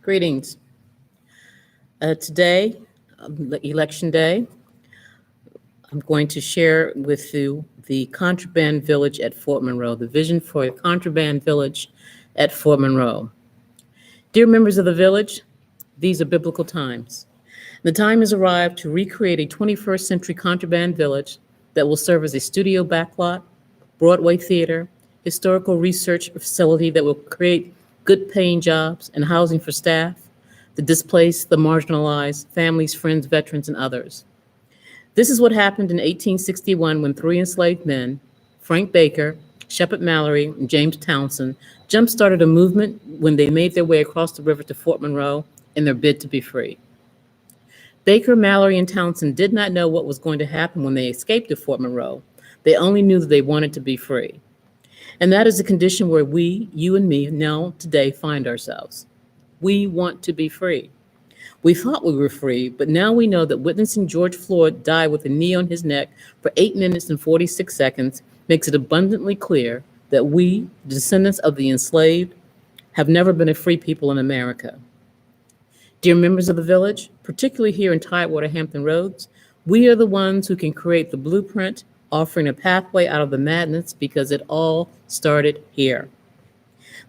Greetings. Today, Election Day, I'm going to share with you the Contraband Village at Fort Monroe, the vision for a Contraband Village at Fort Monroe. Dear members of the village, these are biblical times. The time has arrived to recreate a 21st century contraband village that will serve as a studio backlot, Broadway theater, historical research facility that will create good paying jobs and housing for staff, the displaced, the marginalized, families, friends, veterans, and others. This is what happened in 1861 when three enslaved men, Frank Baker, Shepard Mallory, and James Townsend, jump-started a movement when they made their way across the river to Fort Monroe in their bid to be free. Baker, Mallory, and Townsend did not know what was going to happen when they escaped to Fort Monroe. They only knew that they wanted to be free. And that is the condition where we, you and me, now today find ourselves. We want to be free. We thought we were free, but now we know that witnessing George Floyd die with a knee on his neck for 8 minutes and 46 seconds makes it abundantly clear that we, the descendants of the enslaved, have never been a free people in America. Dear members of the village, particularly here in Tidewater Hampton Roads, we are the ones who can create the blueprint, offering a pathway out of the madness because it all started here.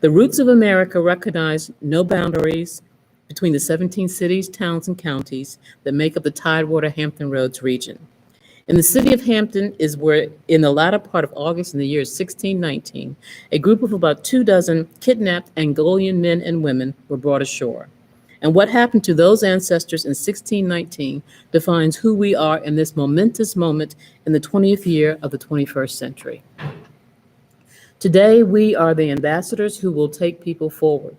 The roots of America recognize no boundaries between the 17 cities, towns, and counties that make up the Tidewater Hampton Roads region. In the city of Hampton is where, in the latter part of August in the year 1619, a group of about 24 kidnapped Angolan men and women were brought ashore. And what happened to those ancestors in 1619 defines who we are in this momentous moment in the 20th year of the 21st century. Today, we are the ambassadors who will take people forward.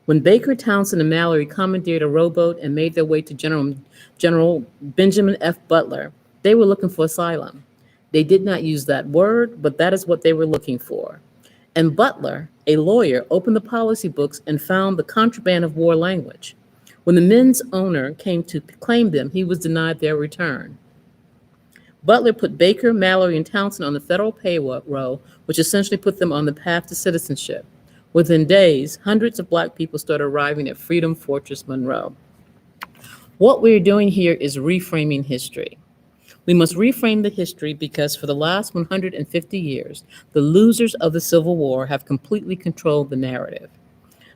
When Baker, Townsend, and Mallory commandeered a rowboat and made their way to General Benjamin F. Butler, they were looking for asylum. They did not use that word, but that is what they were looking for. And Butler, a lawyer, opened the policy books and found the contraband of war language. When the men's owner came to claim them, he was denied their return. Butler put Baker, Mallory, and Townsend on the federal payroll, which essentially put them on the path to citizenship. Within days, hundreds of Black people started arriving at Freedom Fortress Monroe. What we're doing here is reframing history. We must reframe the history because for the last 150 years, the losers of the Civil War have completely controlled the narrative.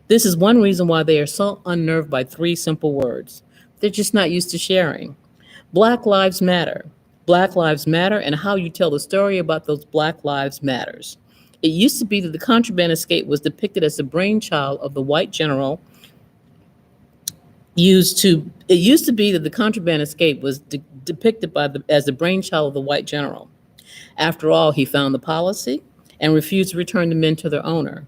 This is one reason why they are so unnerved by 3 simple words. They're just not used to sharing. Black Lives Matter. Black Lives Matter, and how you tell the story about those Black lives matters. It used to be that the contraband escape was depicted as the brainchild of the white general depicted as the brainchild of the white general. After all, he found the policy and refused to return the men to their owner.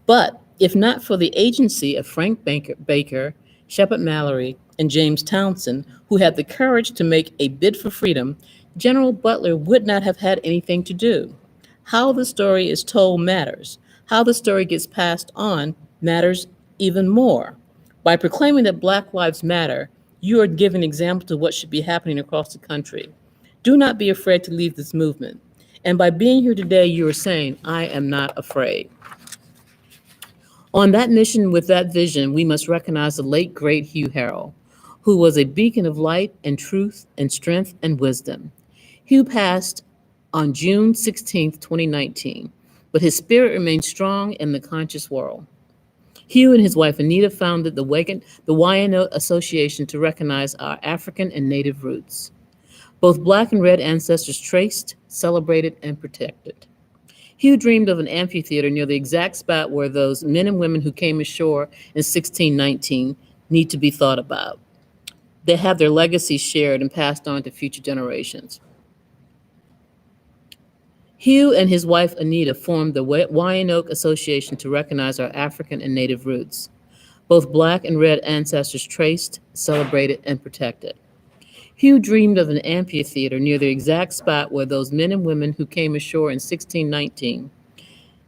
But if not for the agency of Frank Baker, Shepard Mallory, and James Townsend, who had the courage to make a bid for freedom, General Butler would not have had anything to do. How the story is told matters. How the story gets passed on matters even more. By proclaiming that Black Lives Matter, you are giving examples of what should be happening across the country. Do not be afraid to leave this movement. And by being here today, you are saying, I am not afraid. On that mission with that vision, we must recognize the late, great Hugh Harrell, who was a beacon of light and truth and strength and wisdom. Hugh passed on June 16, 2019, but his spirit remains strong in the conscious world. Hugh and his wife Anita founded the Wyandotte Association to recognize our African and Native roots. Both Black and Red ancestors traced, celebrated, and protected. Hugh dreamed of an amphitheater near the exact spot where those men and women who came ashore in 1619 need to be thought about. They have their legacies shared and passed on to future generations. Hugh and his wife Anita formed the Wyandotte Association to recognize our African and Native roots. Both Black and Red ancestors traced, celebrated, and protected. Hugh dreamed of an amphitheater near the exact spot where those men and women who came ashore in 1619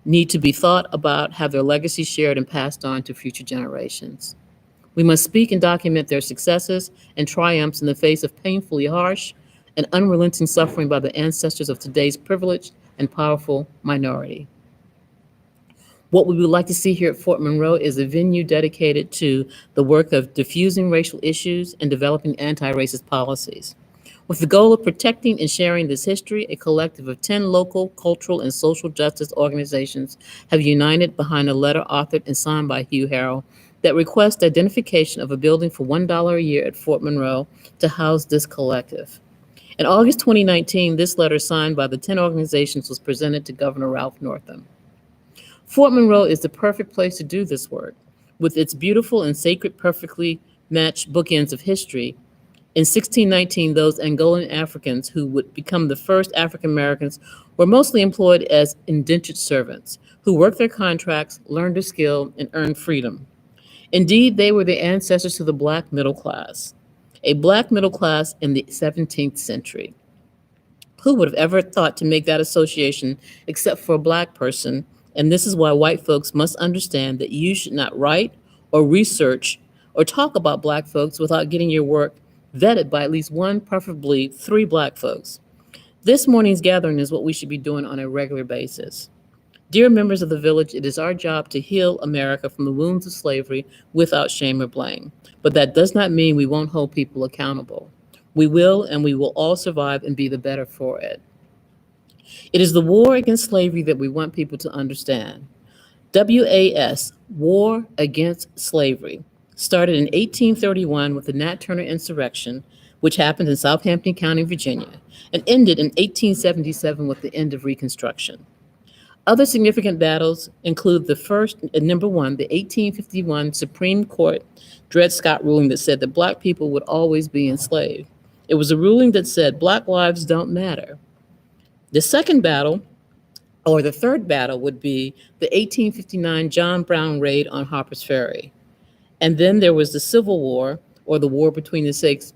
need to be thought about, have their legacy shared, and passed on to future generations. We must speak and document their successes and triumphs in the face of painfully harsh and unrelenting suffering by the ancestors of today's privileged and powerful minority. What we would like to see here at Fort Monroe is a venue dedicated to the work of diffusing racial issues and developing anti-racist policies. With the goal of protecting and sharing this history, a collective of 10 local, cultural, and social justice organizations have united behind a letter authored and signed by Hugh Harrell that requests identification of a building for $1 a year at Fort Monroe to house this collective. In August 2019, this letter signed by the 10 organizations was presented to Governor Ralph Northam. Fort Monroe is the perfect place to do this work. With its beautiful and sacred, perfectly matched bookends of history, in 1619, those Angolan Africans who would become the first African Americans were mostly employed as indentured servants who worked their contracts, learned a skill, and earned freedom. Indeed, they were the ancestors to the Black middle class, a Black middle class in the 17th century. Who would have ever thought to make that association except for a Black person? And this is why white folks must understand that you should not write or research or talk about Black folks without getting your work vetted by at least one, preferably three Black folks. This morning's gathering is what we should be doing on a regular basis. Dear members of the village, it is our job to heal America from the wounds of slavery without shame or blame. But that does not mean we won't hold people accountable. We will, and we will all survive and be the better for it. It is the war against slavery that we want people to understand. WAS, War Against Slavery, started in 1831 with the Nat Turner insurrection, which happened in Southampton County, Virginia, and ended in 1877 with the end of Reconstruction. Other significant battles include the first, number one, the 1851 Supreme Court Dred Scott ruling that said that Black people would always be enslaved. It was a ruling that said Black lives don't matter. The second battle, or the third battle, would be the 1859 John Brown raid on Harper's Ferry. And then there was the Civil War, or the war between the states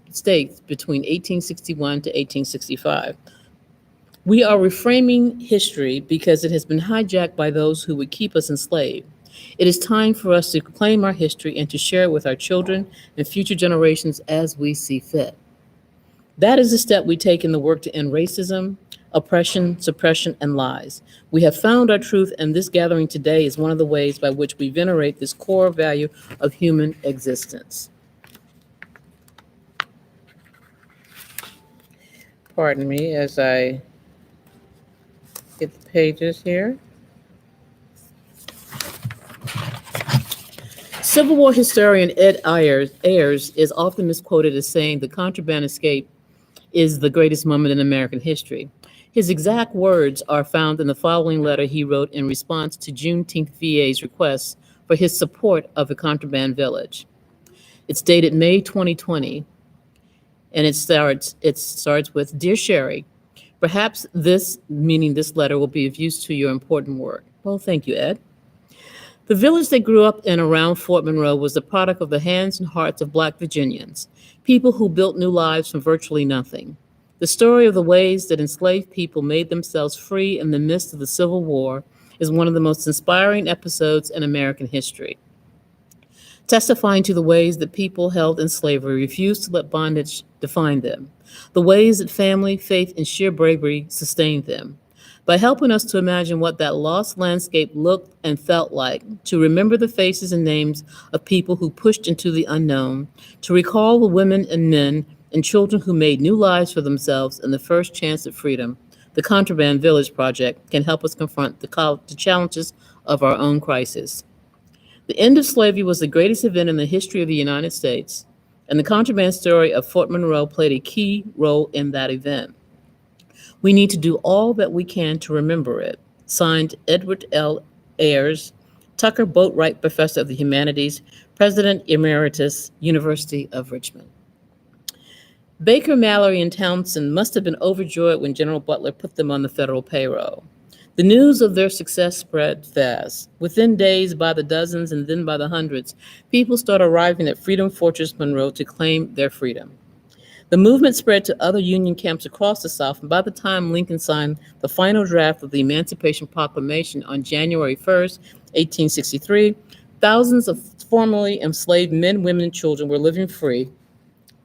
between 1861 to 1865. We are reframing history because it has been hijacked by those who would keep us enslaved. It is time for us to claim our history and to share it with our children and future generations as we see fit. That is the step we take in the work to end racism, oppression, suppression, and lies. We have found our truth, and this gathering today is one of the ways by which we venerate this core value of human existence. Pardon me as I get the pages here. Civil War historian Ed Ayers is often misquoted as saying the contraband escape is the greatest moment in American history. His exact words are found in the following letter he wrote in response to Juneteenth VA's request for his support of a contraband village. It's dated May 2020, and it starts with, Dear Sherry, perhaps this, meaning this letter, will be of use to your important work. Well, thank you, Ed. The village that grew up and around Fort Monroe was the product of the hands and hearts of Black Virginians, people who built new lives from virtually nothing. The story of the ways that enslaved people made themselves free in the midst of the Civil War is one of the most inspiring episodes in American history, testifying to the ways that people held in slavery refused to let bondage define them, the ways that family, faith, and sheer bravery sustained them. By helping us to imagine what that lost landscape looked and felt like, to remember the faces and names of people who pushed into the unknown, to recall the women and men and children who made new lives for themselves in the first chance at freedom, the Contraband Village Project can help us confront the challenges of our own crisis. The end of slavery was the greatest event in the history of the United States, and the contraband story of Fort Monroe played a key role in that event. We need to do all that we can to remember it. Signed, Edward L. Ayers, Tucker Boatwright Professor of the Humanities, President Emeritus, University of Richmond. Baker, Mallory, and Townsend must have been overjoyed when General Butler put them on the federal payroll. The news of their success spread fast. Within days, by the dozens and then by the hundreds, people started arriving at Freedom Fortress Monroe to claim their freedom. The movement spread to other Union camps across the South, and by the time Lincoln signed the final draft of the Emancipation Proclamation on January 1st, 1863, thousands of formerly enslaved men, women, and children were living free,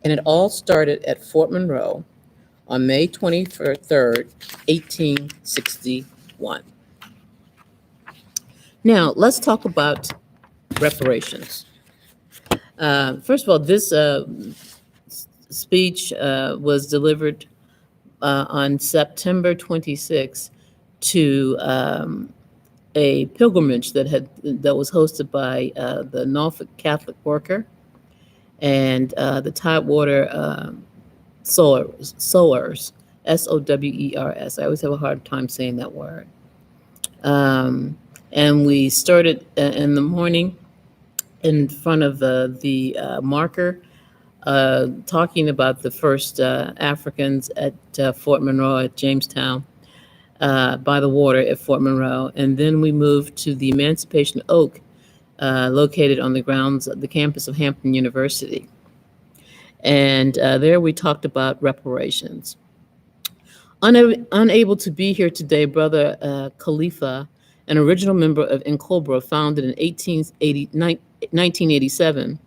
and it all started at Fort Monroe on May 23rd, 1861. Now, let's talk about reparations. First of all, this speech was delivered on September 26th to a pilgrimage that was hosted by the Norfolk Catholic Worker and the Tidewater Sowers, Sowers. I always have a hard time saying that word. And we started in the morning in front of the marker, talking about the first Africans at Fort Monroe at Jamestown, by the water at Fort Monroe. And then we moved to the Emancipation Oak, located on the grounds of the campus of Hampton University. And there we talked about reparations. Unable to be here today, Brother Khalifa, an original member of N'Cobra, founded in 1987.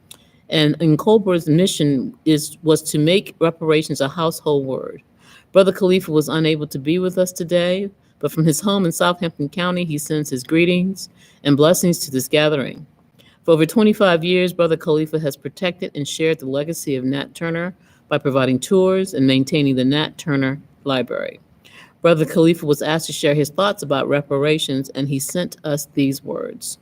And N'Cobra's mission was to make reparations a household word. Brother Khalifa was unable to be with us today, but from his home in Southampton County, he sends his greetings and blessings to this gathering. For over 25 years, Brother Khalifa has protected and shared the legacy of Nat Turner by providing tours and maintaining the Nat Turner Library. Brother Khalifa was asked to share his thoughts about reparations, and he sent us these words.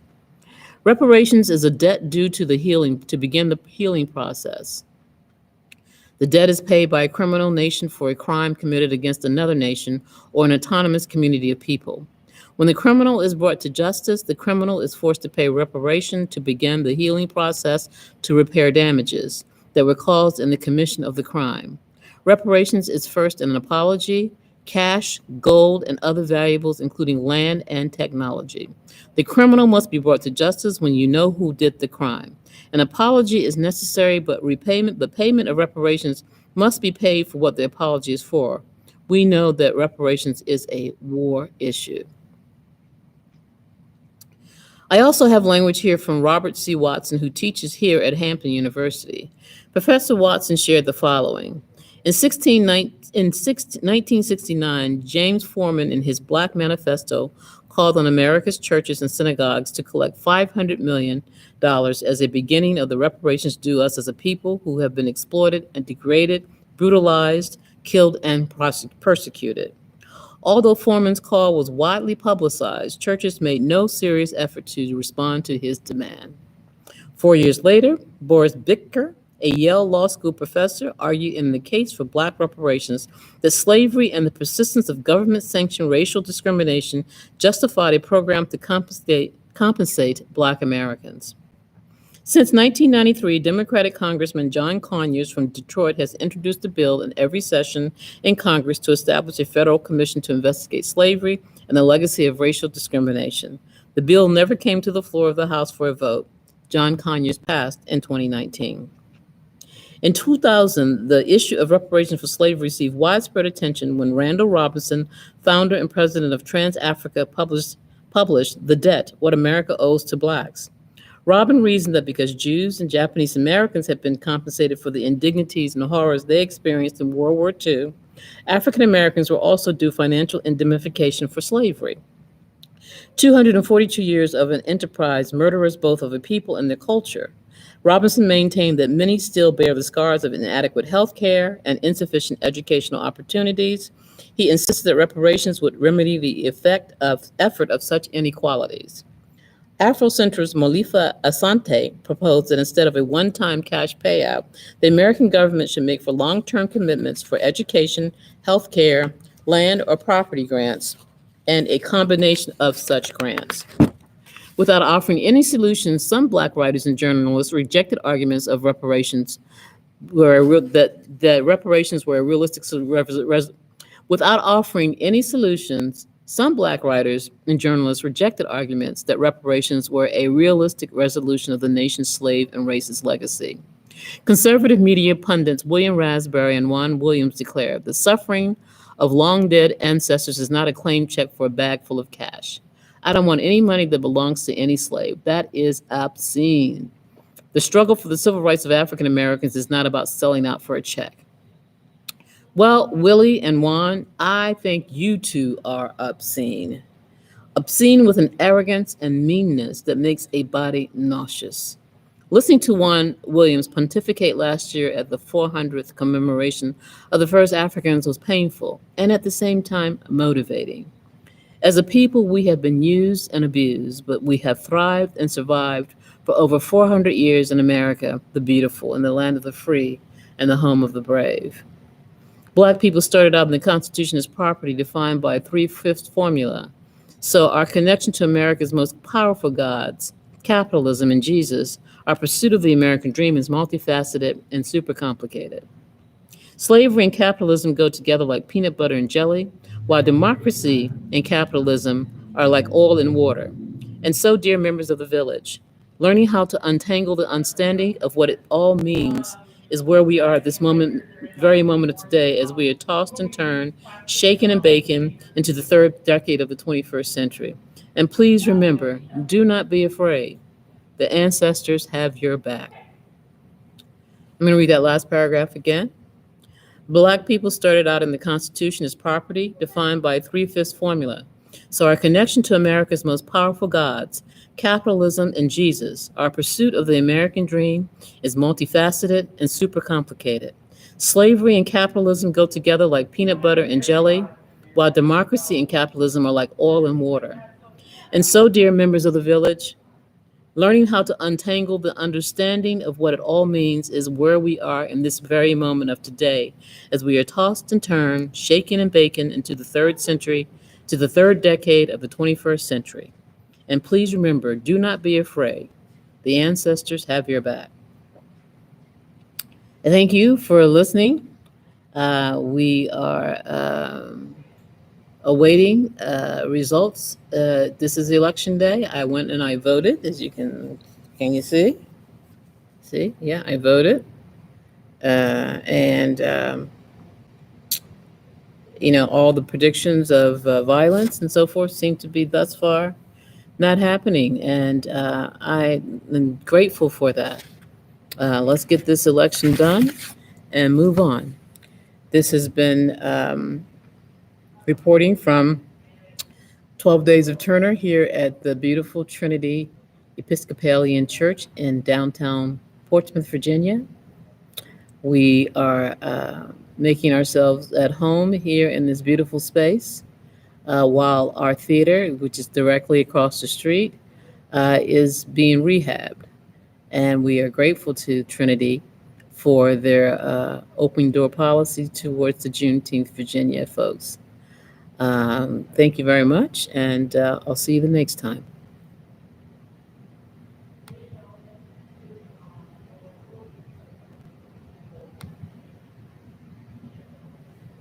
Reparations is a debt due to begin the healing process. The debt is paid by a criminal nation for a crime committed against another nation or an autonomous community of people. When the criminal is brought to justice, the criminal is forced to pay reparation to begin the healing process to repair damages that were caused in the commission of the crime. Reparations is first an apology, cash, gold, and other valuables, including land and technology. The criminal must be brought to justice when you know who did the crime. An apology is necessary, but payment of reparations must be paid for what the apology is for. We know that reparations is a war issue. I also have language here from Robert C. Watson, who teaches here at Hampton University. Professor Watson shared the following. In 1969, James Forman, in his Black Manifesto, called on America's churches and synagogues to collect $500 million as a beginning of the reparations due us as a people who have been exploited and degraded, brutalized, killed, and persecuted. Although Forman's call was widely publicized, churches made no serious effort to respond to his demand. 4 years later, Boris Bicker, a Yale Law School professor, argued in the case for Black reparations that slavery and the persistence of government-sanctioned racial discrimination justified a program to compensate Black Americans. Since 1993, Democratic Congressman John Conyers from Detroit has introduced a bill in every session in Congress to establish a federal commission to investigate slavery and the legacy of racial discrimination. The bill never came to the floor of the House for a vote. John Conyers passed in 2019. In 2000, the issue of reparations for slavery received widespread attention when Randall Robinson, founder and president of Trans-Africa, published The Debt, What America Owes to Blacks. Robin reasoned that because Jews and Japanese Americans had been compensated for the indignities and horrors they experienced in World War II, African Americans were also due financial indemnification for slavery. 242 years of an enterprise murderers both of a people and their culture. Robinson maintained that many still bear the scars of inadequate health care and insufficient educational opportunities. He insisted that reparations would remedy the effort of such inequalities. Afrocentrist Molifa Asante proposed that instead of a one-time cash payout, the American government should make for long-term commitments for education, health care, land or property grants, and a combination of such grants. Without offering any solutions, some Black writers and journalists rejected arguments of reparations that reparations were a realistic Without offering any solutions, some Black writers and journalists rejected arguments that reparations were a realistic resolution of the nation's slave and racist legacy. Conservative media pundits William Raspberry and Juan Williams declared, the suffering of long-dead ancestors is not a claim check for a bag full of cash. I don't want any money that belongs to any slave. That is obscene. The struggle for the civil rights of African Americans is not about selling out for a check. Well, Willie and Juan, I think you two are obscene. obscene with an arrogance and meanness that makes a body nauseous. Listening to Juan Williams pontificate last year at the 400th commemoration of the first Africans was painful and at the same time motivating. As a people, we have been used and abused, but we have thrived and survived for over 400 years in America, the beautiful, in the land of the free and the home of the brave. Black people started out in the Constitution as property defined by a three-fifths formula. So our connection to America's most powerful gods, capitalism and Jesus, our pursuit of the American dream is multifaceted and super complicated. Slavery and capitalism go together like peanut butter and jelly, while democracy and capitalism are like oil and water. And so, dear members of the village, learning how to untangle the understanding of what it all means is where we are at this moment, very moment of today, as we are tossed and turned, shaken and baken into the third decade of the 21st century. And please remember, do not be afraid. The ancestors have your back. I'm going to read that last paragraph again. Black people started out in the Constitution as property defined by a three-fifths formula. So our connection to America's most powerful gods, capitalism and Jesus, our pursuit of the American dream is multifaceted and super complicated. Slavery and capitalism go together like peanut butter and jelly, while democracy and capitalism are like oil and water. And so, dear members of the village, learning how to untangle the understanding of what it all means is where we are in this very moment of today, as we are tossed and turned, shaken and baken into the third century, to the third decade of the 21st century. And please remember, do not be afraid. The ancestors have your back. And thank you for listening. We are awaiting results. This is election day. I went and I voted, as you can you see? See, yeah, I voted. All the predictions of violence and so forth seem to be thus far not happening. And I am grateful for that. Let's get this election done and move on. This has been reporting from 12 Days of Turner here at the beautiful Trinity Episcopalian Church in downtown Portsmouth, Virginia. We are making ourselves at home here in this beautiful space while our theater, which is directly across the street, is being rehabbed. And we are grateful to Trinity for their open door policy towards the Juneteenth Virginia folks. Thank you very much, and I'll see you the next time.